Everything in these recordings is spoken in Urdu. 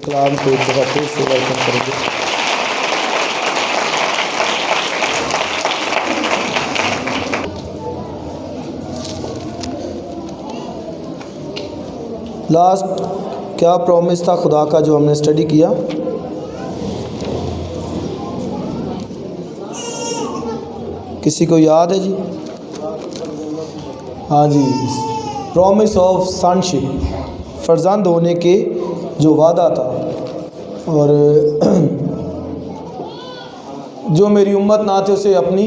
کلام کو ایک دفعہ پھر سے ویلکم کریں گے۔ لاسٹ کیا پرومس تھا خدا کا جو ہم نے اسٹڈی کیا؟ کسی کو یاد ہے جی؟ ہاں جی، پرومس آف سنشپ، فرزند ہونے کے جو وعدہ تھا، اور جو میری امت نہ تھے اسے اپنی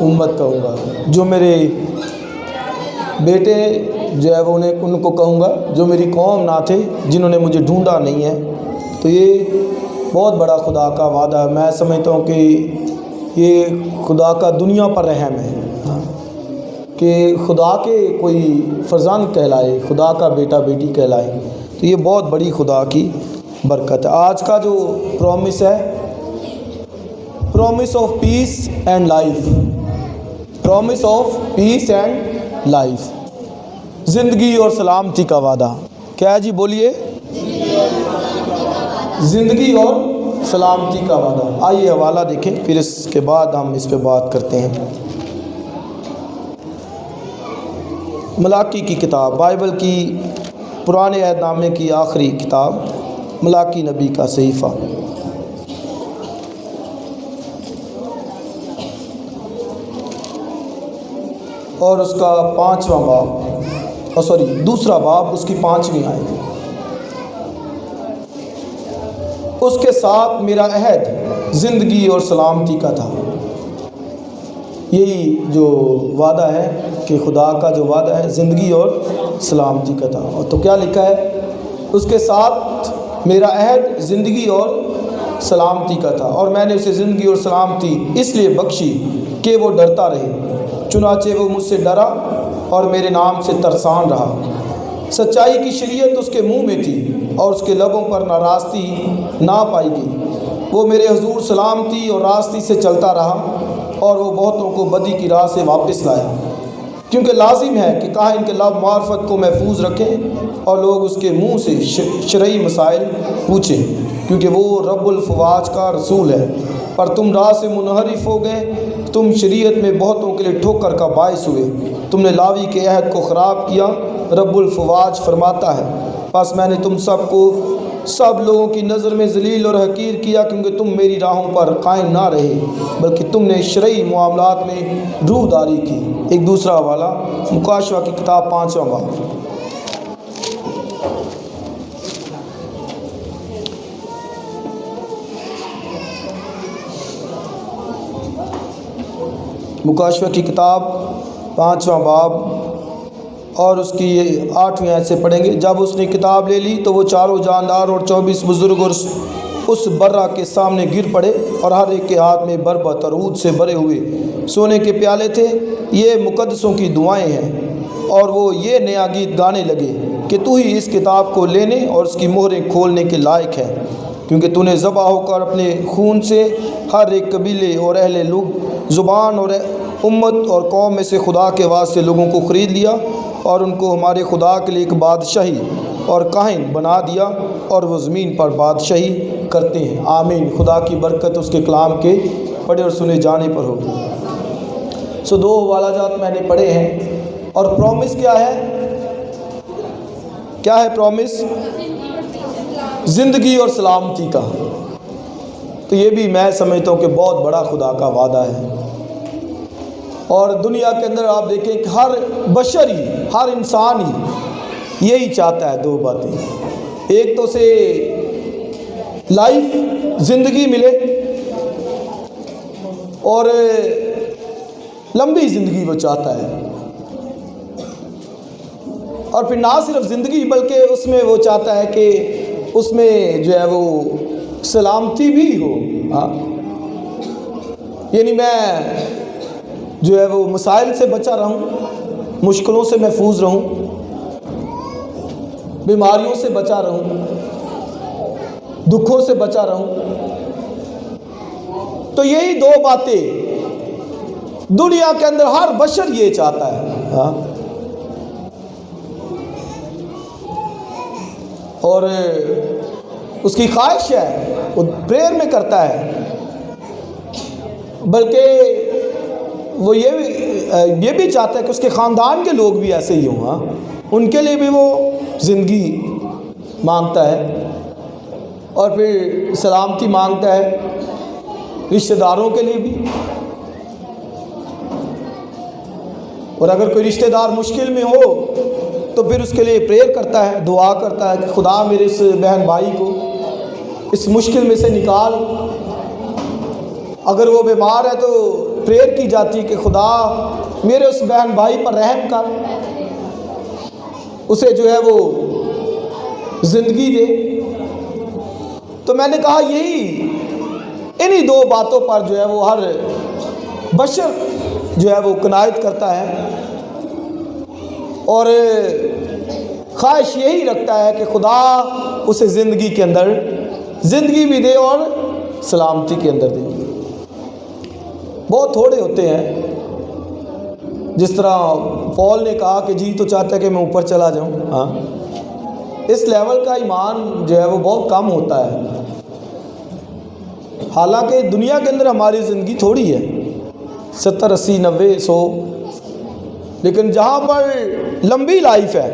امت کہوں گا، جو میرے بیٹے جو ہے وہ ان کو کہوں گا، جو میری قوم نہ تھے جنہوں نے مجھے ڈھونڈا نہیں ہے۔ تو یہ بہت بڑا خدا کا وعدہ ہے۔ میں سمجھتا ہوں کہ یہ خدا کا دنیا پر رحم ہے کہ خدا کے کوئی فرزند کہلائے، خدا کا بیٹا بیٹی کہلائے، تو یہ بہت بڑی خدا کی برکت ہے۔ آج کا جو پرومس ہے، promise of peace and life, promise of peace and life, زندگی اور سلامتی کا وعدہ۔ کیا ہے جی؟ بولیے۔ زندگی اور سلامتی کا وعدہ۔ آئیے حوالہ دیکھیں، پھر اس کے بعد ہم اس پہ بات کرتے ہیں۔ ملاکی کی کتاب، بائبل کی پرانے عہد نامے کی آخری کتاب، ملاکی نبی کا صحیفہ، اور اس کا 5واں باب، دوسرا باب، اس کی 5ویں آیت۔ اس کے ساتھ میرا عہد زندگی اور سلامتی کا تھا۔ یہی جو وعدہ ہے کہ خدا کا جو وعدہ ہے زندگی اور سلامتی کا تھا۔ اور تو کیا لکھا ہے؟ اس کے ساتھ میرا عہد زندگی اور سلامتی کا تھا، اور میں نے اسے زندگی اور سلامتی اس لیے بخشی کہ وہ ڈرتا رہے، چنانچہ وہ مجھ سے ڈرا اور میرے نام سے ترسان رہا۔ سچائی کی شریعت اس کے منہ میں تھی، اور اس کے لبوں پر نہ راستی نہ پائی گئی۔ وہ میرے حضور سلامتی اور راستی سے چلتا رہا، اور وہ بہتوں کو بدی کی راہ سے واپس لایا، کیونکہ لازم ہے کہ کاہن کے لب معرفت کو محفوظ رکھیں اور لوگ اس کے منہ سے شرعی مسائل پوچھیں، کیونکہ وہ رب الفواج کا رسول ہے۔ پر تم راہ سے منحرف ہو گئے، تم شریعت میں بہتوں کے لیے ٹھوکر کا باعث ہوئے، تم نے لاوی کے عہد کو خراب کیا۔ رب الفواج فرماتا ہے، پس میں نے تم سب کو سب لوگوں کی نظر میں ذلیل اور حقیر کیا، کیونکہ تم میری راہوں پر قائم نہ رہے، بلکہ تم نے شرعی معاملات میں روح داری کی۔ ایک دوسرا حوالہ، مکاشفہ کی کتاب 5واں باب، مکاشفہ کی کتاب 5واں باب اور اس کی 8ویں آیت سے پڑھیں گے۔ جب اس نے کتاب لے لی تو وہ چاروں جاندار اور 24 بزرگ اور اس برہ کے سامنے گر پڑے، اور ہر ایک کے ہاتھ میں بربط اور عود سے بھرے ہوئے سونے کے پیالے تھے، یہ مقدسوں کی دعائیں ہیں۔ اور وہ یہ نیا گیت گانے لگے کہ تو ہی اس کتاب کو لینے اور اس کی مہریں کھولنے کے لائق ہے، کیونکہ تو نے ذبح ہو کر اپنے خون سے ہر ایک قبیلے اور اہل زبان اور امت اور قوم میں سے خدا کے واسطے لوگوں کو خرید لیا، اور ان کو ہمارے خدا کے لیے ایک بادشاہی اور کاہن بنا دیا، اور وہ زمین پر بادشاہی کرتے ہیں۔ آمین۔ خدا کی برکت اس کے کلام کے پڑھے اور سنے جانے پر ہو۔ دو حوالہ جات میں نے پڑھے ہیں، اور پرومس کیا ہے؟ کیا ہے پرومس؟ زندگی اور سلامتی کا۔ تو یہ بھی میں سمجھتا ہوں کہ بہت بڑا خدا کا وعدہ ہے۔ اور دنیا کے اندر آپ دیکھیں کہ ہر بشر ہی، ہر انسان ہی یہی چاہتا ہے دو باتیں۔ ایک تو اسے لائف، زندگی ملے، اور لمبی زندگی وہ چاہتا ہے، اور پھر نہ صرف زندگی بلکہ اس میں وہ چاہتا ہے کہ اس میں جو ہے وہ سلامتی بھی ہو۔ یعنی میں جو ہے وہ مسائل سے بچا رہوں، مشکلوں سے محفوظ رہوں، بیماریوں سے بچا رہوں، دکھوں سے بچا رہوں۔ تو یہی دو باتیں دنیا کے اندر ہر بشر یہ چاہتا ہے۔ اور اس کی خواہش ہے، وہ پریئر میں کرتا ہے، بلکہ وہ یہ بھی چاہتا ہے کہ اس کے خاندان کے لوگ بھی ایسے ہی ہوں، ان کے لیے بھی وہ زندگی مانگتا ہے، اور پھر سلامتی مانگتا ہے رشتہ داروں کے لیے بھی۔ اور اگر کوئی رشتہ دار مشکل میں ہو تو پھر اس کے لیے پریئر کرتا ہے، دعا کرتا ہے کہ خدا میرے اس بہن بھائی کو اس مشکل میں سے نکال۔ اگر وہ بیمار ہے تو پریئر کی جاتی ہے کہ خدا میرے اس بہن بھائی پر رحم کر، اسے جو ہے وہ زندگی دے۔ تو میں نے کہا انہی دو باتوں پر جو ہے وہ ہر بشر جو ہے وہ قناعت کرتا ہے، اور خواہش یہی رکھتا ہے کہ خدا اسے زندگی کے اندر زندگی بھی دے اور سلامتی کے اندر دے۔ بہت تھوڑے ہوتے ہیں، جس طرح پول نے کہا کہ جی تو چاہتا ہے کہ میں اوپر چلا جاؤں، اس لیول کا ایمان جو ہے وہ بہت کم ہوتا ہے۔ حالانکہ دنیا کے اندر ہماری زندگی تھوڑی ہے، 70 80 90 100، لیکن جہاں پر لمبی لائف ہے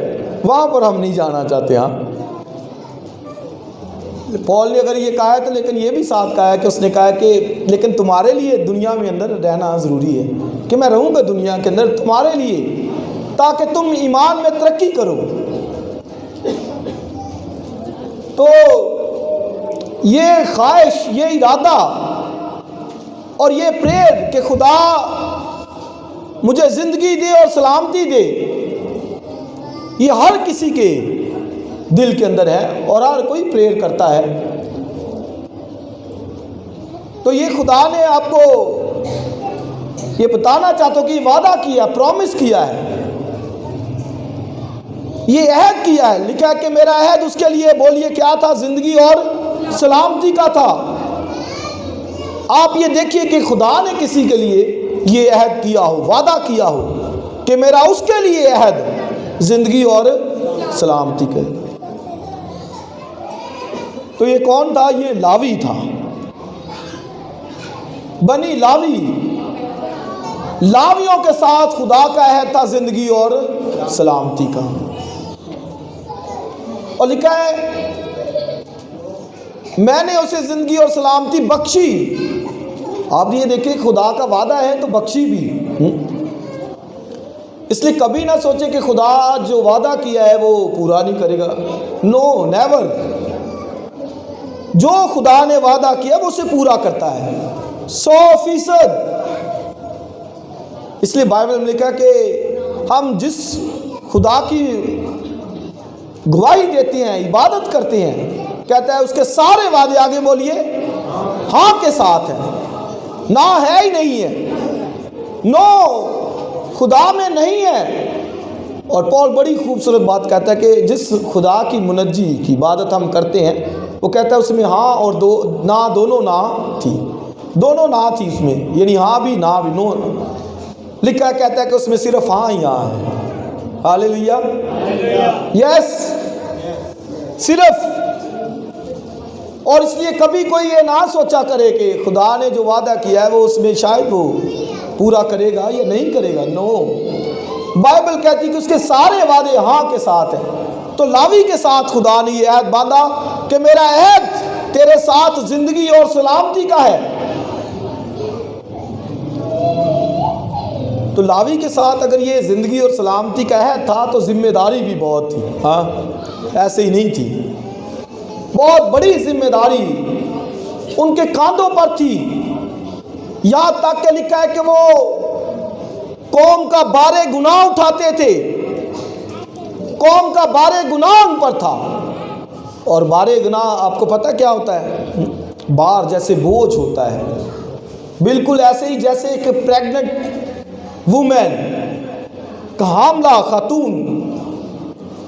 وہاں پر ہم نہیں جانا چاہتے۔ پول نے اگر یہ کہا ہے تو لیکن یہ بھی ساتھ کہا ہے کہ اس نے کہا کہ لیکن تمہارے لیے دنیا میں اندر رہنا ضروری ہے، کہ میں رہوں گا دنیا کے اندر تمہارے لیے تاکہ تم ایمان میں ترقی کرو۔ تو یہ خواہش، یہ ارادہ اور یہ پریئر کہ خدا مجھے زندگی دے اور سلامتی دے، یہ ہر کسی کے دل کے اندر ہے اور ہر کوئی پریئر کرتا ہے۔ تو یہ خدا نے آپ کو یہ بتانا چاہتا ہوں کہ وعدہ کیا، پرومس کیا ہے، یہ عہد کیا ہے، لکھا ہے کہ میرا عہد اس کے لیے، بولیے کیا تھا؟ زندگی اور سلامتی کا تھا۔ آپ یہ دیکھیے کہ خدا نے کسی کے لیے یہ عہد کیا ہو، وعدہ کیا ہو کہ میرا اس کے لیے عہد زندگی اور سلامتی کا۔ تو یہ کون تھا؟ یہ لاوی تھا، بنی لاوی۔ لاویوں کے ساتھ خدا کا عہد تھا زندگی اور سلامتی کا، اور لکھا ہے میں نے اسے زندگی اور سلامتی بخشی۔ آپ یہ دیکھیں خدا کا وعدہ ہے تو بخشی بھی، اس لیے کبھی نہ سوچے کہ خدا جو وعدہ کیا ہے وہ پورا نہیں کرے گا، نو نیور۔ جو خدا نے وعدہ کیا وہ اسے پورا کرتا ہے 100%۔ اس لیے بائبل میں لکھا کہ ہم جس خدا کی گواہی دیتے ہیں، عبادت کرتے ہیں، کہتا ہے اس کے سارے وعدے، آگے بولیے، ہاں کے ساتھ ہیں، نہ ہے ہی نہیں ہے، نو خدا میں نہیں ہے۔ اور پول بڑی خوبصورت بات کہتا ہے کہ جس خدا کی منجی کی عبادت ہم کرتے ہیں، وہ کہتا ہے اس میں ہاں اور نہ، دونوں نہ تھی، دونوں نہ تھی اس میں، یعنی ہاں بھی نہ بھی، نو لکھا ہے، کہتا ہے کہ اس میں صرف ہاں ہی ہاں ہے۔ ہاللیلویا، یس، صرف۔ اور اس لیے کبھی کوئی یہ نہ سوچا کرے کہ خدا نے جو وعدہ کیا ہے وہ اس میں شاید وہ پورا کرے گا یا نہیں کرے گا، نو۔ بائبل کہتی کہ اس کے سارے وعدے ہاں کے ساتھ ہیں۔ تو لاوی کے ساتھ خدا نے یہ عہد باندھا کہ میرا عہد تیرے ساتھ زندگی اور سلامتی کا ہے۔ تو لاوی کے ساتھ اگر یہ زندگی اور سلامتی کا عہد تھا تو ذمہ داری بھی بہت تھی، ہاں ایسے ہی نہیں تھی، بہت بڑی ذمہ داری ان کے کاندھوں پر تھی۔ یہاں تک کہ لکھا ہے کہ وہ قوم کا بار گناہ اٹھاتے تھے، قوم کا بار گناہ ان پر تھا۔ اور بار گناہ آپ کو پتہ کیا ہوتا ہے؟ بار جیسے بوجھ ہوتا ہے، بالکل ایسے ہی جیسے ایک پریگننٹ وومن، حاملہ خاتون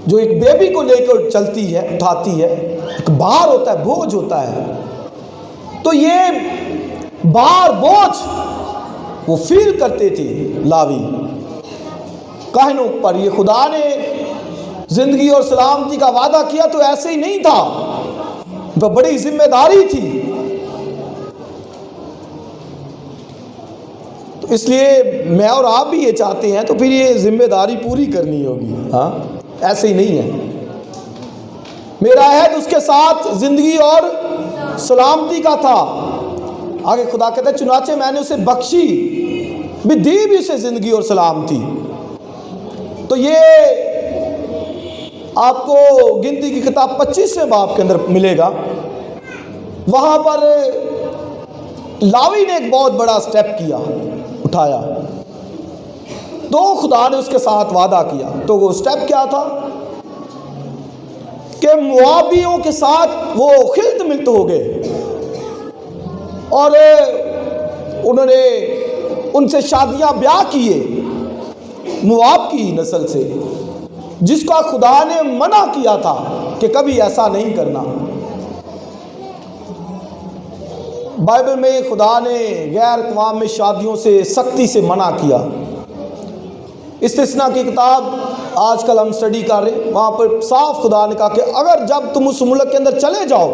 جو ایک بیبی کو لے کر چلتی ہے، اٹھاتی ہے، ایک بار ہوتا ہے، بوجھ ہوتا ہے۔ تو یہ بار، بوجھ وہ فیل کرتے تھے لاوی کاہنوں پر۔ یہ خدا نے زندگی اور سلامتی کا وعدہ کیا تو ایسے ہی نہیں تھا، وہ بڑی ذمہ داری تھی. تو اس لیے میں اور آپ بھی یہ چاہتے ہیں تو پھر یہ ذمہ داری پوری کرنی ہوگی. ہاں ایسے ہی نہیں ہے. میرا عہد اس کے ساتھ زندگی اور سلامتی کا تھا. آگے خدا کہتا ہے چنانچہ میں نے اسے بخشی بھی دی بھی اسے زندگی اور سلامتی. تو یہ آپ کو گنتی کی کتاب 25ویں باب کے اندر ملے گا. وہاں پر لاوی نے ایک بہت بڑا سٹیپ کیا, اٹھایا. تو خدا نے اس کے ساتھ وعدہ کیا. تو وہ سٹیپ کیا تھا کہ موابیوں کے ساتھ وہ خلط ملت ہو گئے اور انہوں نے ان سے شادیاں بیاہ کیے مواب کی نسل سے, جس کا خدا نے منع کیا تھا کہ کبھی ایسا نہیں کرنا. بائبل میں خدا نے غیر اقوام میں شادیوں سے سختی سے منع کیا. استثنا کی کتاب آج کل ہم سٹڈی کر رہے ہیں, وہاں پر صاف خدا نے کہا کہ اگر جب تم اس ملک کے اندر چلے جاؤ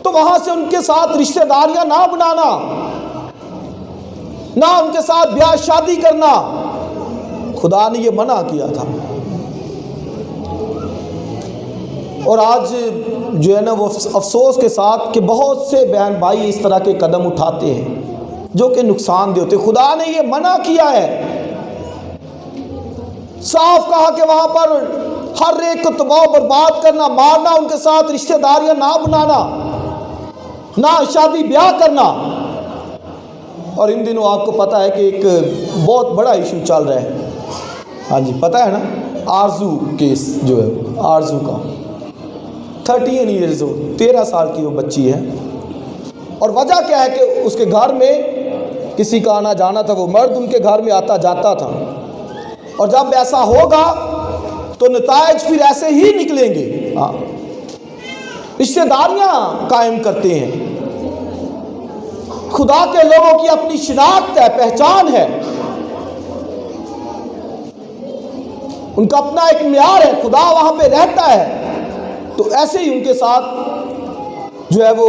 تو وہاں سے ان کے ساتھ رشتہ داریاں نہ بنانا, نہ ان کے ساتھ بیاہ شادی کرنا. خدا نے یہ منع کیا تھا. اور آج جو ہے نا وہ افسوس کے ساتھ کہ بہت سے بہن بھائی اس طرح کے قدم اٹھاتے ہیں جو کہ نقصان دہ ہوتے. خدا نے یہ منع کیا ہے, صاف کہا کہ وہاں پر ہر ایک کو تباہ و برباد کرنا, مارنا, ان کے ساتھ رشتہ داریاں نہ بنانا, نہ شادی بیاہ کرنا. اور ان دنوں آپ کو پتہ ہے کہ ایک بہت بڑا ایشو چل رہا ہے. ہاں جی پتہ ہے نا, آرزو کیس جو ہے, آرزو کا 13 ایئرز ہو, 13 سال کی وہ بچی ہے. اور وجہ کیا ہے کہ اس کے گھر میں کسی کا آنا جانا تھا, وہ مرد ان کے گھر میں آتا جاتا تھا. اور جب ایسا ہوگا تو نتائج پھر ایسے ہی نکلیں گے. ہاں رشتہ داریاں قائم کرتے ہیں. خدا کے لوگوں کی اپنی شناخت ہے, پہچان ہے, ان کا اپنا ایک معیار ہے, خدا وہاں پہ رہتا ہے. تو ایسے ہی ان کے ساتھ جو ہے وہ,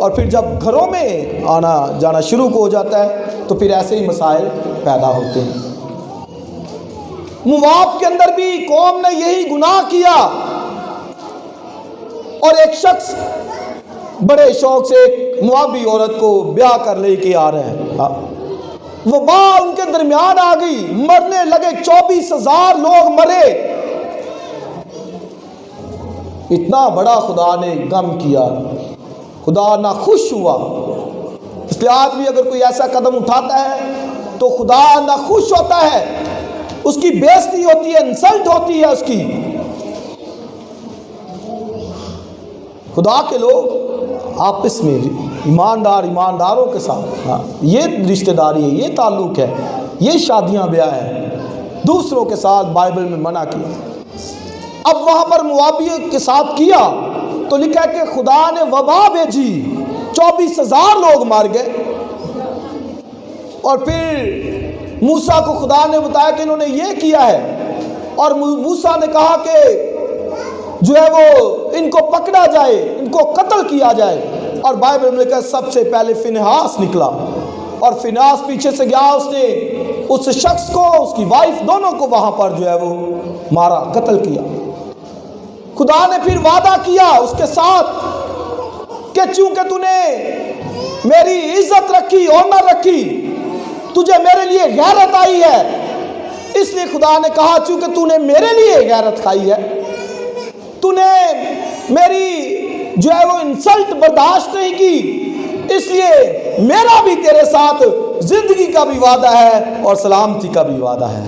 اور پھر جب گھروں میں آنا جانا شروع ہو جاتا ہے تو پھر ایسے ہی مسائل پیدا ہوتے ہیں. مواب کے اندر بھی قوم نے یہی گناہ کیا اور ایک شخص بڑے شوق سے ایک موابی عورت کو بیاہ کر لے کے آ رہے ہیں. وبا ان کے درمیان آ گئی, مرنے لگے, 24,000 لوگ مرے. اتنا بڑا خدا نے غم کیا, خدا نہ خوش ہوا. اس لیے آج بھی اگر کوئی ایسا قدم اٹھاتا ہے تو خدا نہ خوش ہوتا ہے, اس کی بے عزتی ہوتی ہے, انسلٹ ہوتی ہے اس کی. خدا کے لوگ آپس میں ایمانداروں کے ساتھ, ہاں یہ رشتہ داری ہے, یہ تعلق ہے, یہ شادیاں بیاہ ہے. دوسروں کے ساتھ بائبل میں منع کیا. اب وہاں پر موابیوں کے ساتھ کیا تو لکھا ہے کہ خدا نے وبا بھیجی, 24,000 لوگ مار گئے. اور پھر موسیٰ کو خدا نے بتایا کہ انہوں نے یہ کیا ہے, اور موسیٰ نے کہا کہ جو ہے وہ ان کو پکڑا جائے, ان کو قتل کیا جائے. اور بائبل میں لکھا ہے سب سے پہلے فنحاس نکلا, اور فنحاس پیچھے سے گیا, اس نے اس شخص کو, اس کی وائف, دونوں کو وہاں پر جو ہے وہ مارا, قتل کیا. خدا نے پھر وعدہ کیا اس کے ساتھ کہ چونکہ تو نے میری عزت رکھی, آنر رکھی, تجھے میرے لیے غیرت آئی ہے, اس لیے خدا نے کہا چونکہ تو نے میرے لیے غیرت کھائی ہے, تو نے میری جو ہے وہ انسلٹ برداشت نہیں کی, اس لیے میرا بھی تیرے ساتھ زندگی کا بھی وعدہ ہے اور سلامتی کا بھی وعدہ ہے.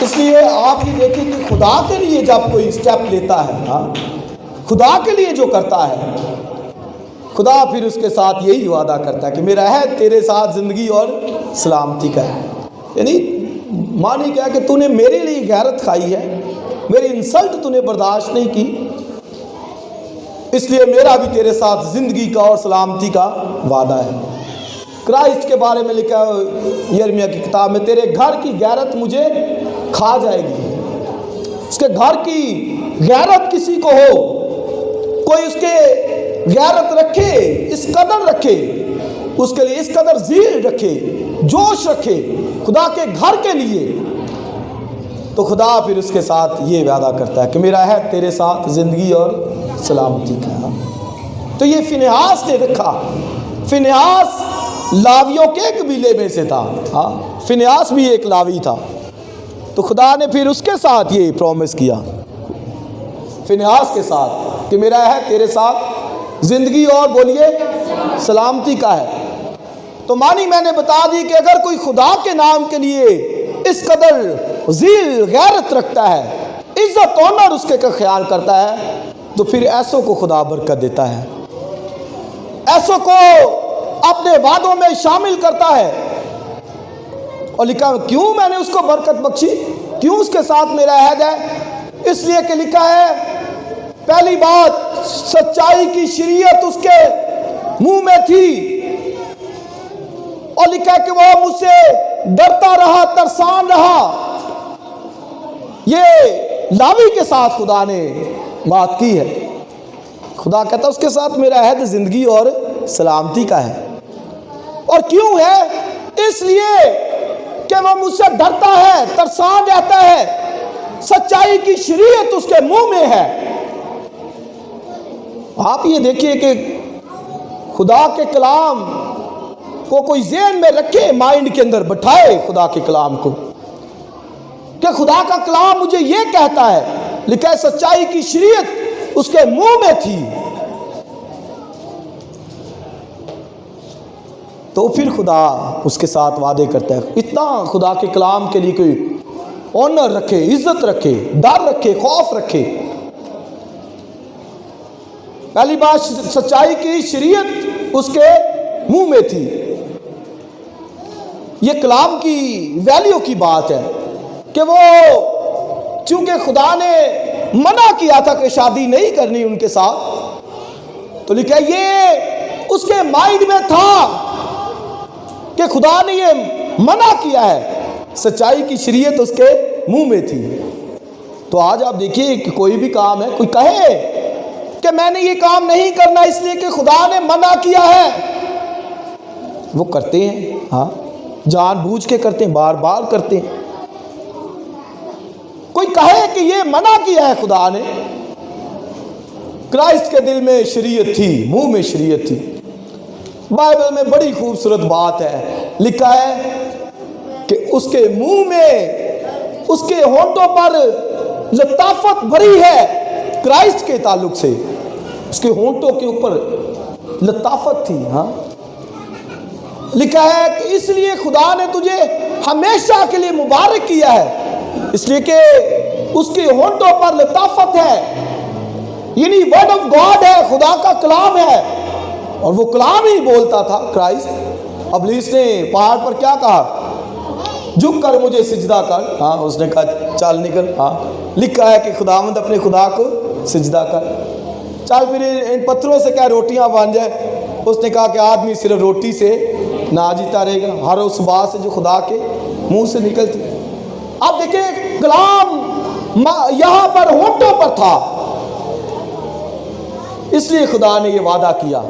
اس لیے آپ یہ دیکھیں کہ خدا کے لیے جب کوئی سٹیپ لیتا ہے, ہاں خدا کے لیے جو کرتا ہے, خدا پھر اس کے ساتھ یہی وعدہ کرتا ہے کہ میرا عہد تیرے ساتھ زندگی اور سلامتی کا ہے. یعنی معنی کیا کہ تو نے میرے لیے غیرت کھائی ہے, میری انسلٹ تو نے برداشت نہیں کی, اس لیے میرا بھی تیرے ساتھ زندگی کا اور سلامتی کا وعدہ ہے. کرائسٹ کے بارے میں لکھا ہے یرمیہ کی کتاب میں, تیرے گھر کی غیرت مجھے کھا جائے گی, اس کے گھر کی غیرت کسی کو ہو، کوئی اس کے غیرت رکھے، اس قدر رکھے، اس کے لیے اس قدر ذیل رکھے، جوش رکھے خدا کے گھر کے لیے، تو خدا پھر اس کے ساتھ یہ وعدہ کرتا ہے کہ میرا عہد تیرے ساتھ زندگی اور سلامتی کا۔ تو یہ فنحاس نے رکھا۔ فنحاس لاویوں کے قبیلے میں سے تھا، ہاں فنحاس بھی ایک لاوی تھا، تو خدا نے پھر اس کے ساتھ یہ پرومس کیا فنحاس کے ساتھ کہ میرا عہد تیرے ساتھ زندگی اور بولیے سلامتی کا ہے۔ تو معنی میں نے بتا دی کہ اگر کوئی خدا کے نام کے لیے اس قدر ذیل غیرت رکھتا ہے، عزت آنر اس کے کا خیال کرتا ہے، تو پھر ایسوں کو خدا برکت دیتا ہے، ایسوں کو اپنے وعدوں میں شامل کرتا ہے۔ اور لکھا کیوں میں نے اس کو برکت بخشی، کیوں اس کے ساتھ میرا عہد ہے؟ اس لیے کہ لکھا ہے پہلی بات سچائی کی شریعت اس کے منہ میں تھی، اور لکھا ہے کہ وہ مجھ سے ڈرتا رہا، ترسان رہا۔ یہ لاوی کے ساتھ خدا نے بات کی ہے۔ خدا کہتا اس کے ساتھ میرا عہد زندگی اور سلامتی کا ہے۔ اور کیوں ہے؟ اس لیے کہ وہ مجھ سے ڈرتا ہے، ترسان رہتا ہے، سچائی کی شریعت اس کے منہ میں ہے۔ آپ یہ دیکھیے کہ خدا کے کلام کو کوئی ذہن میں رکھے، مائنڈ کے اندر بٹھائے خدا کے کلام کو، کہ خدا کا کلام مجھے یہ کہتا ہے، لکھا ہے سچائی کی شریعت اس کے منہ میں تھی، تو پھر خدا اس کے ساتھ وعدے کرتا ہے۔ اتنا خدا کے کلام کے لیے کوئی آنر رکھے، عزت رکھے، ڈر رکھے، خوف رکھے۔ پہلی بات سچائی کی شریعت اس کے منہ میں تھی۔ یہ کلام کی ویلیو کی بات ہے کہ وہ چونکہ خدا نے منع کیا تھا کہ شادی نہیں کرنی ان کے ساتھ، تو لکھا یہ اس کے مائنڈ میں تھا کہ خدا نے یہ منع کیا ہے، سچائی کی شریعت اس کے منہ میں تھی۔ تو آج آپ دیکھیے کہ کوئی بھی کام ہے، کوئی کہے کہ میں نے یہ کام نہیں کرنا اس لیے کہ خدا نے منع کیا ہے، وہ کرتے ہیں، ہاں جان بوجھ کے کرتے ہیں، بار بار کرتے ہیں۔ کوئی کہے کہ یہ منع کیا ہے خدا نے، کرائسٹ کے دل میں شریعت تھی، منہ میں شریعت تھی۔ بائبل میں بڑی خوبصورت بات ہے، لکھا ہے کہ اس کے منہ میں، اس کے ہونٹوں پر لطافت بھری ہے کرائسٹ کے تعلق سے، اس کے ہونٹوں کے اوپر لطافت تھی۔ ہاں لکھا ہے کہ اس لیے خدا نے تجھے ہمیشہ کے لیے مبارک کیا ہے، اس لیے کہ اس کے ہونٹوں پر لطافت ہے، یعنی ورڈ آف گاڈ ہے، خدا کا کلام ہے، اور وہ کلام ہی بولتا تھا کرائسٹ۔ ابلیس نے پہاڑ پر کیا کہا؟ جھک کر مجھے سجدہ کر، ہاں اس نے کہا چل نکل، ہاں لکھا ہے کہ خداوند اپنے خدا کو سجدہ کر، چل پھر ان پتھروں سے کیا روٹیاں بن جائے۔ اس نے کہا کہ آدمی صرف روٹی سے نہ جیتا رہے گا، ہر اس بات سے جو خدا کے منہ سے نکلتی۔ اب دیکھیں کلام یہاں پر ہونٹوں پر تھا، اس لیے خدا نے یہ وعدہ کیا،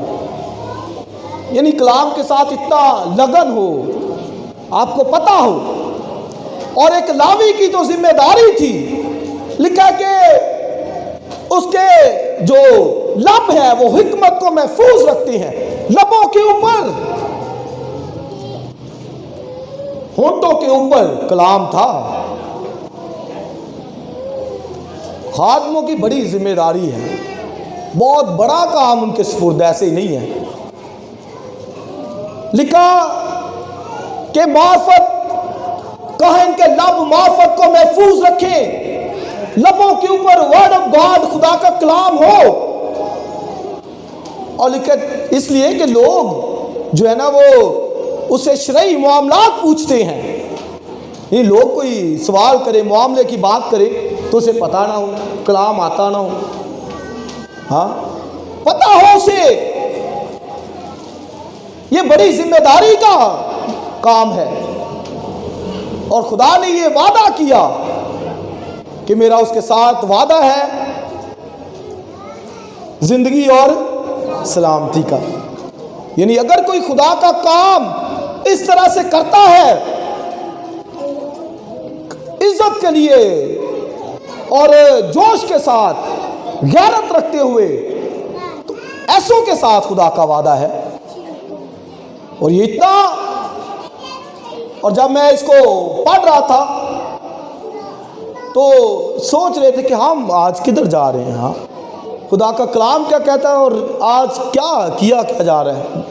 یعنی کلام کے ساتھ اتنا لگن ہو، آپ کو پتہ ہو۔ اور ایک لاوی کی تو ذمہ داری تھی، لکھا کہ اس کے جو لب ہے وہ حکمت کو محفوظ رکھتے ہیں، لبوں کے اوپر، ہونٹوں کے اوپر کلام تھا۔ خادموں کی بڑی ذمہ داری ہے، بہت بڑا کام ان کے سپرد، ایسے ہی نہیں ہے۔ لکھا کہ معرفت، کاہن کے لب معرفت کو محفوظ رکھیں، لبوں کے اوپر ورڈ آف گاڈ، خدا کا کلام ہو۔ اور لکھا اس لیے کہ لوگ جو ہے نا وہ اسے شرعی معاملات پوچھتے ہیں، یہ لوگ کوئی سوال کرے، معاملے کی بات کرے تو اسے پتہ نہ ہو، کلام آتا نہ ہو، ہاں پتہ ہو اسے، یہ بڑی ذمہ داری کا کام ہے۔ اور خدا نے یہ وعدہ کیا کہ میرا اس کے ساتھ وعدہ ہے زندگی اور سلامتی کا۔ یعنی اگر کوئی خدا کا کام اس طرح سے کرتا ہے عزت کے لیے اور جوش کے ساتھ غیرت رکھتے ہوئے، تو ایسوں کے ساتھ خدا کا وعدہ ہے۔ اور یہ اتنا، اور جب میں اس کو پڑھ رہا تھا تو سوچ رہے تھے کہ ہم آج کدھر جا رہے ہیں، ہاں خدا کا کلام کیا کہتا ہے اور آج کیا جا رہا ہے۔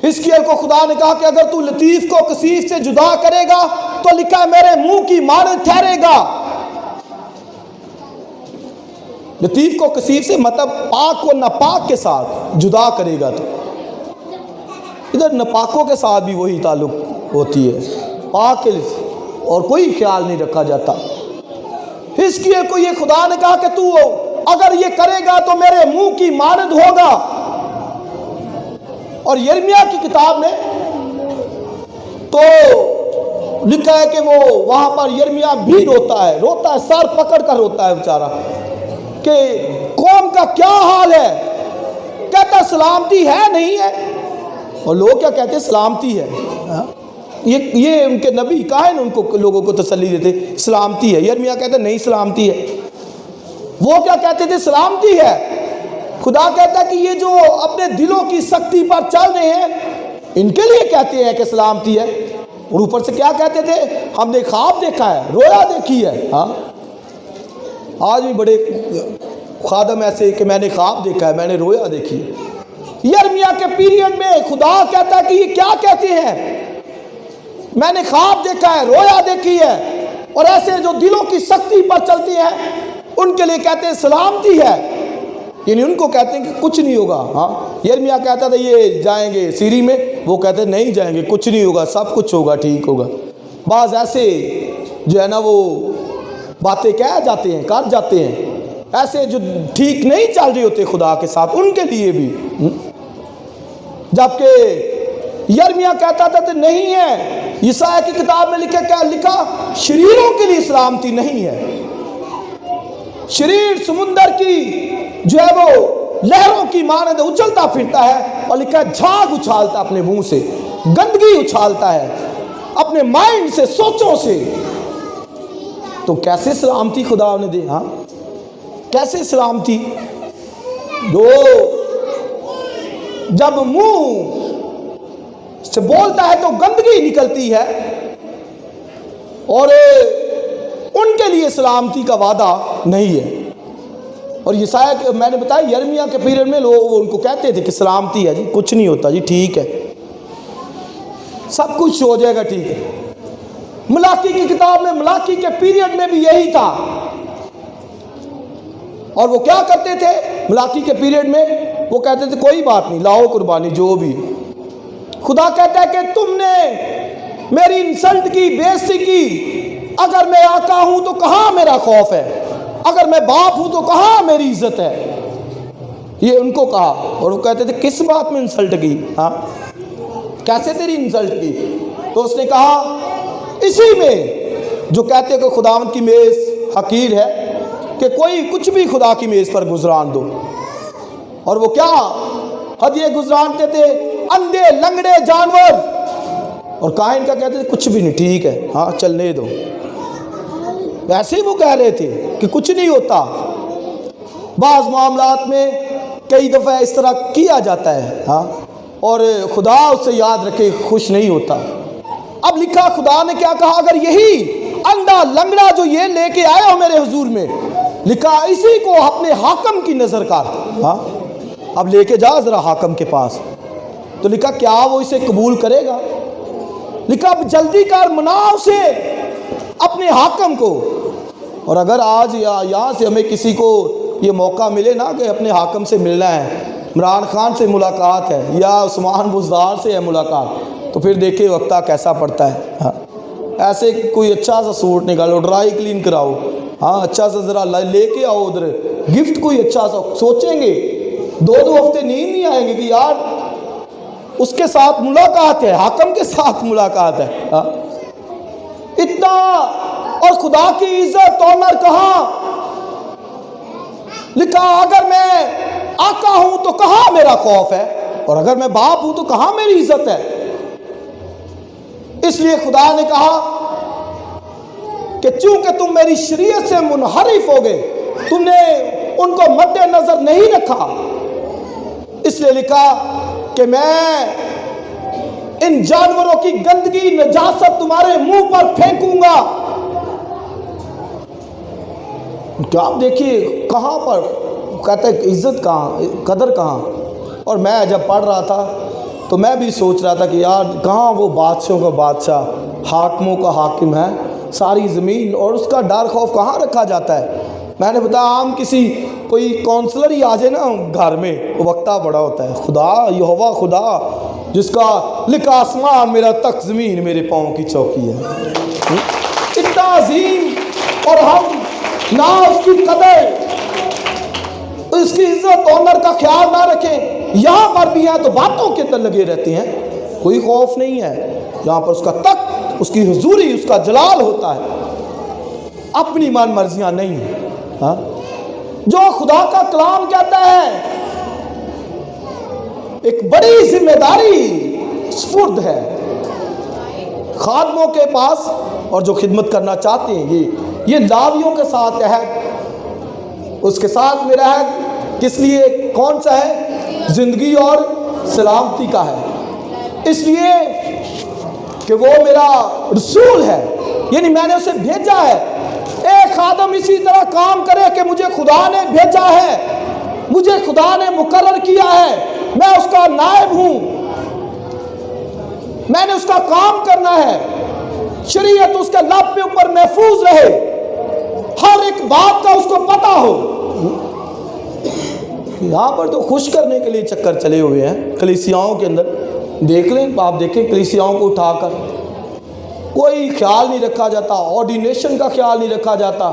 حزقیل کو خدا نے کہا کہ اگر تو لطیف کو کثیف سے جدا کرے گا تو لکھا ہے میرے منہ کی مانند ٹھہرے گا۔ لطیف کو کثیف سے مطلب پاک کو ناپاک کے ساتھ جدا کرے گا، تو ادھر ناپاکوں کے ساتھ بھی وہی تعلق ہوتی ہے، پاک اور کوئی خیال نہیں رکھا جاتا۔ حزقیل کو یہ خدا نے کہا کہ تو اگر یہ کرے گا تو میرے منہ کی مانند ہوگا۔ اور یرمیہ کی کتاب میں تو لکھا ہے کہ وہ وہاں پر یرمیہ بھی روتا ہے، سر پکڑ کر روتا ہے بیچارہ کہ قوم کا کیا حال ہے، کہتا سلامتی ہے نہیں ہے، اور لوگ کیا کہتے ہیں سلامتی ہے۔ یہ ان کے نبی کاہن ان کو لوگوں کو تسلی دیتے سلامتی ہے، یرمیہ کہتا نہیں سلامتی ہے، وہ کیا کہتے تھے سلامتی ہے۔ خدا کہتا ہے کہ یہ جو اپنے دلوں کی سختی پر چل رہے ہیں ان کے لیے کہتے ہیں کہ سلامتی ہے، اور اوپر سے کیا کہتے تھے ہم نے خواب دیکھا ہے، رویا دیکھی ہے۔ ہاں آج بھی بڑے خادم ایسے کہ میں نے خواب دیکھا ہے، میں نے رویا دیکھی ہے۔ یرمیہ کے پیریڈ میں خدا کہتا ہے کہ یہ کیا کہتے ہیں، میں نے خواب دیکھا ہے، رویا دیکھی ہے، اور ایسے جو دلوں کی سختی پر چلتے ہیں ان کے لیے کہتے ہیں سلامتی ہے، یعنی ان کو کہتے ہیں کہ کچھ نہیں ہوگا۔ ہاں یرمیہ کہتا تھا یہ جائیں گے سیری میں، وہ کہتے ہیں نہیں جائیں گے، کچھ نہیں ہوگا، سب کچھ ہوگا، ٹھیک ہوگا۔ بعض ایسے جو ہے نا وہ باتیں کہہ جاتے ہیں، کر جاتے ہیں، ایسے جو ٹھیک نہیں چل رہے ہوتے خدا کے ساتھ ان کے لیے بھی، جبکہ یرمیہ کہتا تھا کہ نہیں ہے۔ یسایہ کی کتاب میں لکھا شریروں کے لیے سلامتی نہیں ہے، شریر سمندر کی جو ہے وہ لہروں کی مانند اچھلتا پھرتا ہے، اور لکھا جھاگ اچھالتا اپنے منہ سے، گندگی اچھالتا ہے اپنے مائنڈ سے، سوچوں سے۔ تو کیسے سلامتی خدا نے دے، ہاں کیسے سلامتی؟ جو جب منہ سے بولتا ہے تو گندگی نکلتی ہے، اور ان کے لیے سلامتی کا وعدہ نہیں ہے۔ اور یسایہ کہ میں نے بتایا یرمیہ کے پیریڈ میں لوگ ان کو کہتے تھے کہ سلامتی ہے جی، کچھ نہیں ہوتا جی، ٹھیک ہے، سب کچھ ہو جائے گا، ٹھیک ہے۔ ملاکی کی کتاب میں ملاکی کے پیریڈ میں بھی یہی تھا، اور وہ کیا کرتے تھے ملاکی کے پیریڈ میں؟ وہ کہتے تھے کوئی بات نہیں، لاؤ قربانی جو بھی۔ خدا کہتا ہے کہ تم نے میری انسلٹ کی، بے عزتی کی، اگر میں آقا ہوں تو کہاں میرا خوف ہے، اگر میں باپ ہوں تو کہاں میری عزت ہے، یہ ان کو کہا۔ اور وہ کہتے تھے کس بات میں انسلٹ کی، ہاں کیسے تیری انسلٹ کی؟ تو اس نے کہا اسی میں جو کہتے کہ خداوند کی میز حقیر ہے، کہ کوئی کچھ بھی خدا کی میز پر گزران دو۔ اور وہ کیا ہدیے گزرانتے تھے؟ اندھے لنگڑے جانور، اور کاہن کا کہتے تھے کچھ بھی نہیں، ٹھیک ہے، ہاں چلنے دو۔ ویسے ہی وہ کہہ رہے تھے کہ کچھ نہیں ہوتا۔ بعض معاملات میں کئی دفعہ اس طرح کیا جاتا ہے، ہاں، اور خدا اس سے یاد رکھے خوش نہیں ہوتا۔ اب لکھا خدا نے کیا کہا، اگر یہی اندھا لنگڑا جو یہ لے کے آئے ہو میرے حضور میں، لکھا اسی کو اپنے حاکم کی نظر کر، ہاں اب لے کے جا ذرا حاکم کے پاس۔ تو لکھا کیا وہ اسے قبول کرے گا؟ لکھا اب جلدی کر، منا اسے اپنے حاکم کو۔ اور اگر آج یہاں سے ہمیں کسی کو یہ موقع ملے نا کہ اپنے حاکم سے ملنا ہے، عمران خان سے ملاقات ہے یا عثمان بزدار سے ہے ملاقات، تو پھر دیکھیں وقتہ کیسا پڑتا ہے۔ ہاں ایسے کوئی اچھا سا سوٹ نکالو، ڈرائی کلین کراؤ، ہاں اچھا سا ذرا لے کے آؤ ادھر، گفٹ کوئی اچھا سا، سوچیں گے 2 ہفتے نیند نہیں آئیں گے کہ یار اس کے ساتھ ملاقات ہے، حاکم کے ساتھ ملاقات ہے۔ ہاں اتنا، اور خدا کی عزت آنر کہاں؟ لکھا اگر میں آقا ہوں تو کہاں میرا خوف ہے، اور اگر میں باپ ہوں تو کہاں میری عزت ہے۔ اس لیے خدا نے کہا کہ چونکہ تم میری شریعت سے منحرف ہو گئے، تم نے ان کو مد نظر نہیں رکھا، اس لیے لکھا کہ میں ان جانوروں کی گندگی نجاست تمہارے منہ پر پھینکوں گا۔ تو آپ دیکھیے کہاں پر کہتا ہے عزت کہاں، قدر کہاں۔ اور میں جب پڑھ رہا تھا تو میں بھی سوچ رہا تھا کہ یار کہاں وہ بادشاہوں کا بادشاہ، حاکموں کا حاکم ہے، ساری زمین، اور اس کا ڈر خوف کہاں رکھا جاتا ہے۔ میں نے بتایا عام کسی کوئی کونسلر ہی آ جائے نا گھر میں، وہ وقتہ بڑا ہوتا ہے، خدا یہوہ خدا جس کا لکھا آسمان میرا تخت، زمین میرے پاؤں کی چوکی ہے، اتنا عظیم، اور ہم نہ اس کی قدر، اس کی عزت آنر کا خیال نہ رکھیں۔ یہاں پر بھی ہیں تو باتوں کے اندر لگے رہتے ہیں، کوئی خوف نہیں ہے۔ یہاں پر اس کا تخت، اس کی حضوری، اس کا جلال ہوتا ہے، اپنی من مرضیاں نہیں ہیں۔ ہاں جو خدا کا کلام کہتا ہے، ایک بڑی ذمہ داری سپرد ہے خادموں کے پاس، اور جو خدمت کرنا چاہتے ہیں، یہ لاویوں کے ساتھ عہد، اس کے ساتھ میرا عہد کس لیے کون سا ہے؟ زندگی اور سلامتی کا ہے، اس لیے کہ وہ میرا رسول ہے، یعنی میں نے اسے بھیجا ہے۔ ایک خادم اسی طرح کام کرے کہ مجھے خدا نے بھیجا ہے، مجھے خدا نے مقرر کیا ہے، میں اس کا نائب ہوں، میں نے اس کا کام کرنا ہے، شریعت اس کے لب پہ اوپر محفوظ رہے، ہر ایک بات کا اس کو پتہ ہو۔ یہاں پر تو خوش کرنے کے لیے چکر چلے ہوئے ہیں کلیسیاؤں کے اندر، دیکھ لیں آپ، دیکھیں کلیسیاؤں کو اٹھا کر کوئی خیال نہیں رکھا جاتا، آرڈینیشن کا خیال نہیں رکھا جاتا،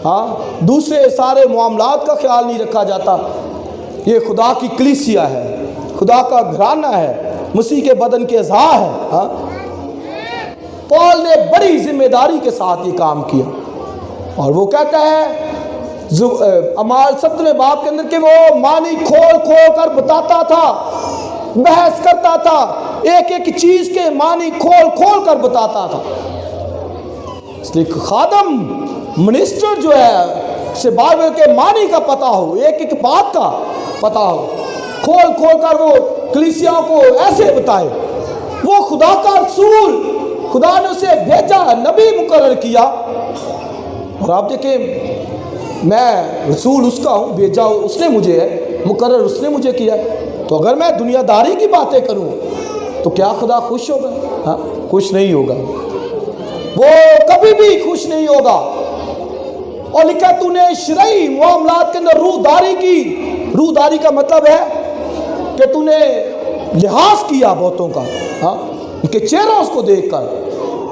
ہاں دوسرے سارے معاملات کا خیال نہیں رکھا جاتا۔ یہ خدا کی کلیسیا ہے، خدا کا گھرانہ ہے، مسیح کے بدن کے اعضاء ہے۔ ہاں پال نے بڑی ذمہ داری کے ساتھ یہ کام کیا، اور وہ کہتا ہے اعمال 17 باب کے اندر کہ وہ معنی کھول کھول کر بتاتا تھا، بحث کرتا تھا، ایک ایک چیز کے معنی کھول کھول کر بتاتا تھا۔ اس لیے خادم منسٹر جو ہے اسے بائبل کے معنی کا پتہ ہو، ایک ایک بات کا پتہ ہو، کھول کھول کر وہ کلیسیاں کو ایسے بتائے۔ وہ خدا کا رسول، خدا نے اسے بھیجا، نبی مقرر کیا، اور آپ دیکھیں میں رسول اس کا ہوں، بھیجا اس نے مجھے ہے، مقرر اس نے مجھے کیا۔ تو اگر میں دنیا داری کی باتیں کروں تو کیا خدا خوش ہوگا؟ ہاں خوش نہیں ہوگا، وہ کبھی بھی خوش نہیں ہوگا۔ اور لکھا تو نے شرعی معاملات کے اندر روح داری کی۔ روح داری کا مطلب ہے کہ تو نے لحاظ کیا بہتوں کا، ہاں ان کے چہرہ اس کو دیکھ کر۔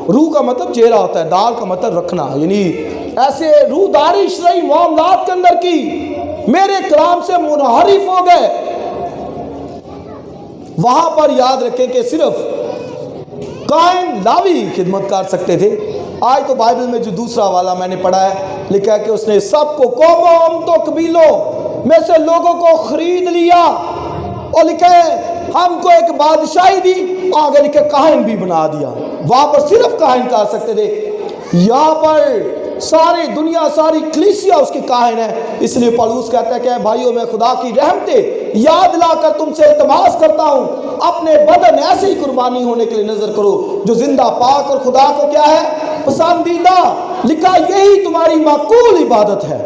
روح کا مطلب چہرہ ہوتا ہے، دال کا مطلب رکھنا، یعنی ایسے روح داری شرعی معاملات کے اندر کی، میرے کلام سے منحرف ہو گئے۔ وہاں پر یاد رکھیں کہ صرف کاہن لاوی خدمت کر سکتے تھے۔ آج تو بائبل میں جو دوسرا والا میں نے پڑھا ہے، لکھا ہے کہ اس نے سب کو، قوموں امتوں قبیلوں میں سے لوگوں کو خرید لیا، اور لکھا ہے ہم کو ایک بادشاہی دی، آگے لکھے کاہن بھی بنا دیا۔ وہاں پر صرف کاہن کر سکتے تھے، یہاں پر ساری دنیا، ساری کلیسیا اس کے کاہن ہے۔ اس لیے پولس کہتا ہے کہ بھائیوں میں خدا کی رحمتیں یاد لا کر تم سے التماس کرتا ہوں، اپنے بدن ایسے ہی قربانی ہونے کے لیے نظر کرو جو زندہ، پاک اور خدا کو کیا ہے؟ پسندیدہ۔ لکھا یہی تمہاری معقول عبادت ہے۔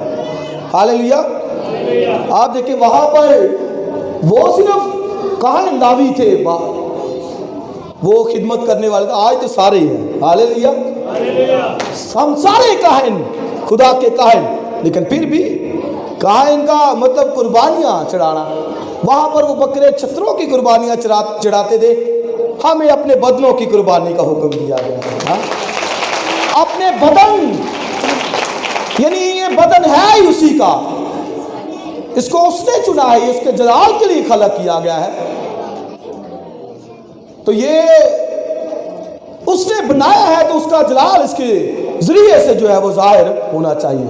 ہاللیلویا۔ آپ دیکھیں وہاں پر وہ صرف کاہن لاوی تھے، وہ خدمت کرنے والے تھے، آج تو سارے ہی ہیں۔ ہاللیلویا۔ ہم سارے کاہن، خدا کے کاہن، لیکن پھر بھی کاہن کا مطلب قربانیاں چڑھانا۔ وہاں پر وہ بکرے چھتروں کی قربانیاں چڑھاتے تھے، ہمیں اپنے بدنوں کی قربانی کا حکم دیا گیا ہے۔ اپنے بدن، یعنی یہ بدن ہے ہی اسی کا، اس کو اس نے چنا ہے، اس کے جلال کے لیے خلق کیا گیا ہے، تو یہ اس نے بنایا ہے تو اس کا جلال اس کے ذریعے سے جو ہے وہ ظاہر ہونا چاہیے۔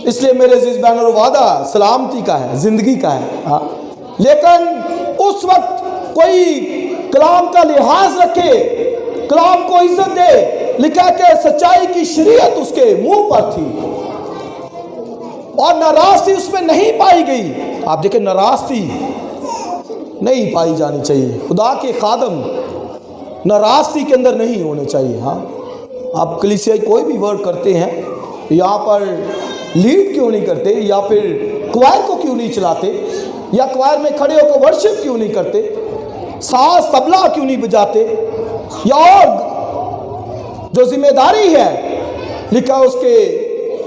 اس لیے میرے عزیز بہن اور وعدہ سلامتی کا ہے، زندگی کا ہے، ہاں۔ لیکن اس وقت کوئی کلام کا لحاظ رکھے، کلام کو عزت دے، لکھا کہ سچائی کی شریعت اس کے منہ پر تھی اور ناراستی اس میں نہیں پائی گئی۔ آپ دیکھیں ناراستی نہیں پائی جانی چاہیے، خدا کے خادم ناراستی کے اندر نہیں ہونے چاہیے، ہاں۔ آپ کلیسیائی کوئی بھی ورک کرتے ہیں، یہاں پر لیڈ کیوں نہیں کرتے، یا پھر کوائر کو کیوں نہیں چلاتے، یا کوائر میں کھڑے ہو کر ورشپ کیوں نہیں کرتے، ساز طبلہ کیوں نہیں بجاتے، یا اور جو ذمہ داری ہے، لکھا اس کے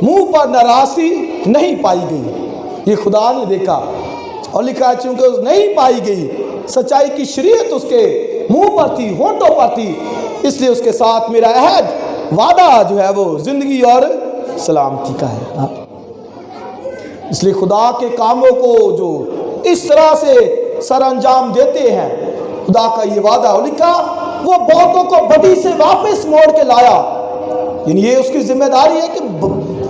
منہ پر ناراستی نہیں پائی گئی۔ یہ خدا نے دیکھا اور لکھا چونکہ نہیں پائی گئی، سچائی کی شریعت اس کے منہ پر تھی، ہونٹوں پر تھی، اس لیے اس کے ساتھ میرا عہد وعدہ جو ہے وہ زندگی اور سلامتی کا ہے۔ اس لیے خدا کے کاموں کو جو اس طرح سے سر انجام دیتے ہیں، خدا کا یہ وعدہ لکھا وہ بہتوں کو بدی سے واپس موڑ کے لایا، یعنی یہ اس کی ذمہ داری ہے کہ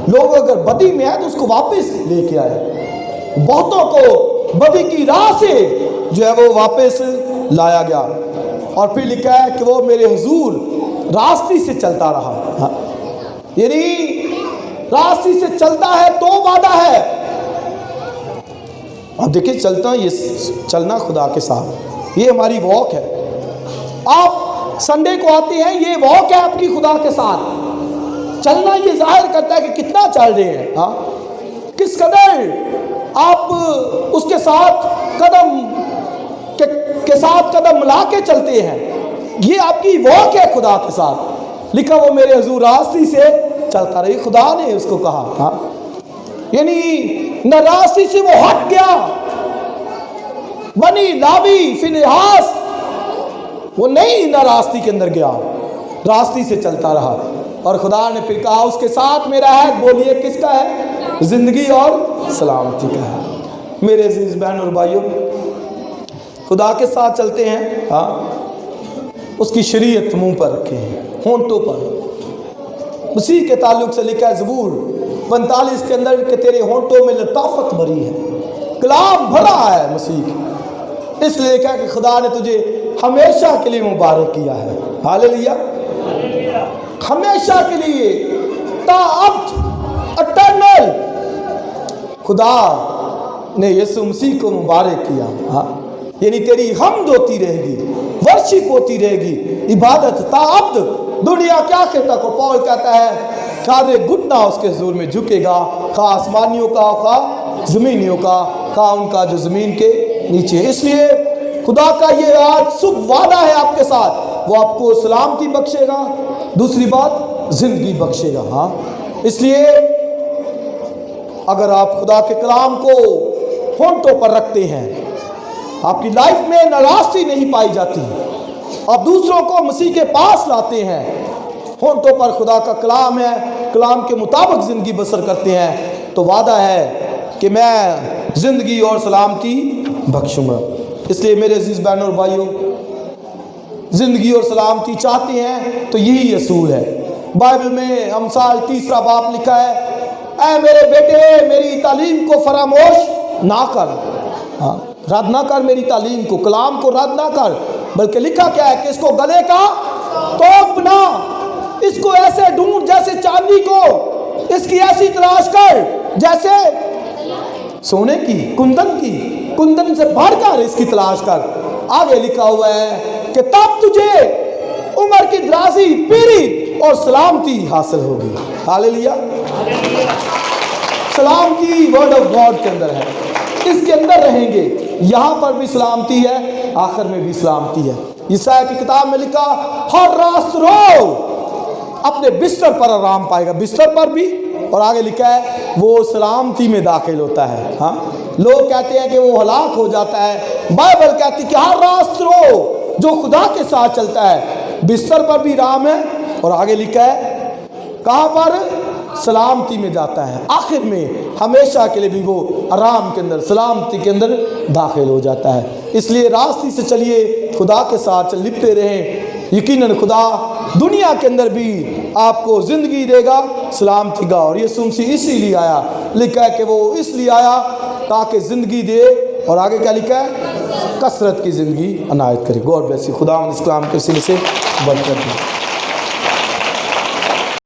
لوگ اگر بدی میں ہے تو اس کو واپس لے کے آئے، بہتوں کو بدی کی راہ سے جو ہے وہ واپس لایا گیا۔ اور پھر لکھا ہے کہ وہ میرے حضور راستی سے چلتا رہا، یعنی راستی سے چلتا ہے تو وعدہ ہے۔ اب دیکھیں چلتا یہ چلنا خدا کے ساتھ، یہ ہماری واک ہے۔ آپ سنڈے کو آتے ہیں، یہ واک ہے آپ کی خدا کے ساتھ۔ چلنا یہ ظاہر کرتا ہے کہ کتنا چل رہے ہیں، ہاں، کس قدر آپ اس کے ساتھ قدم کے ساتھ قدم ملا کے چلتے ہیں، یہ آپ کی واک ہے خدا کے ساتھ۔ لکھا وہ میرے حضور راستی سے چلتا رہی، خدا نے اس کو کہا، ہاں، یعنی نہ راستی سے وہ ہٹ گیا، بنی لاوی فنحاس وہ نہیں نہ راستی کے اندر گیا، راستی سے چلتا رہا۔ اور خدا نے پھر کہا اس کے ساتھ میرا عہد، بولیے کس کا ہے؟ زندگی اور سلامتی کا ہے۔ میرے عزیز بہن اور بھائیوں، خدا کے ساتھ چلتے ہیں، ہاں، اس کی شریعت منہ پر رکھے ہیں، ہونٹوں پر۔ مسیح کے تعلق سے لکھا ہے زبور 45 کے اندر کہ تیرے ہونٹوں میں لطافت بھری ہے، کلام بھرا ہے مسیح کی، اس لیے کہا کہ خدا نے تجھے ہمیشہ کے لیے مبارک کیا ہے، ہاللیلویا، ہمیشہ کے لیے، تا ابد، اٹرنل۔ خدا نے یسوع مسیح کو مبارک کیا، ہاں، یعنی تیری حمد ہوتی رہے گی، ورشپ ہوتی رہے گی، عبادت تا ابد، دنیا کے آخر تک۔ اور پول کہتا ہے ہر گھٹنا اس کے حضور میں جھکے گا، خواہ آسمانیوں کا، خواہ زمینیوں کا، خواہ ان کا جو زمین کے نیچے۔ اس لیے خدا کا یہ آج صبح وعدہ ہے آپ کے ساتھ، وہ آپ کو سلامتی بخشے گا، دوسری بات زندگی بخشے گا، ہاں۔ اس لیے اگر آپ خدا کے کلام کو ہونٹوں پر رکھتے ہیں، آپ کی لائف میں ناراستی نہیں پائی جاتی، آپ دوسروں کو مسیح کے پاس لاتے ہیں، ہونٹوں پر خدا کا کلام ہے، کلام کے مطابق زندگی بسر کرتے ہیں، تو وعدہ ہے کہ میں زندگی اور سلامتی بخشوں گا۔ اس لیے میرے عزیز بہنوں اور بھائیوں، زندگی اور سلامتی چاہتے ہیں تو یہی اصول ہے۔ بائبل میں امثال 3 باب لکھا ہے، اے میرے بیٹے میری تعلیم کو فراموش نہ کر، ہاں، رد نہ کر میری تعلیم کو، کلام کو رد نہ کر، بلکہ لکھا کیا ہے کہ اس کو گلے کا توق بنا، اس کو ایسے ڈھونڈ جیسے چاندی کو، اس کی ایسی تلاش کر جیسے سونے کی، کندن سے بڑھ کر اس کی تلاش کر۔ آگے لکھا ہوا ہے کہ تب تجھے عمر کی درازی، پیری اور سلامتی حاصل ہوگی۔ ہاللیلویا، سلامتی ورڈ آف گاڈ کے اندر ہے، اس کے اندر رہیں گے، یہاں پر بھی سلامتی ہے، آخر میں بھی سلامتی ہے۔ یسایا کی کتاب میں لکھا ہر رات رو اپنے بستر پر آرام پائے گا، بستر پر بھی، اور آگے لکھا ہے وہ سلامتی میں داخل ہوتا ہے، ہاں۔ لوگ کہتے ہیں کہ وہ ہلاک ہو جاتا ہے، بائبل کہتی ہے کہ ہر رات رو جو خدا کے ساتھ چلتا ہے بستر پر بھی آرام ہے، اور آگے لکھا ہے کہاں پر؟ سلامتی میں جاتا ہے، آخر میں ہمیشہ کے لیے بھی وہ آرام کے اندر، سلامتی کے اندر داخل ہو جاتا ہے۔ اس لیے راستے سے چلیے، خدا کے ساتھ لپٹے رہیں، یقیناً خدا دنیا کے اندر بھی آپ کو زندگی دے گا، سلامتی کا۔ اور یسوع مسیح اسی لیے آیا، لکھا ہے کہ وہ اس لیے آیا تاکہ زندگی دے، اور آگے کیا لکھا ہے؟ کثرت کی زندگی عنایت کرے۔ God bless you. خدا اس کلام کے سلسلے سے برکت دے۔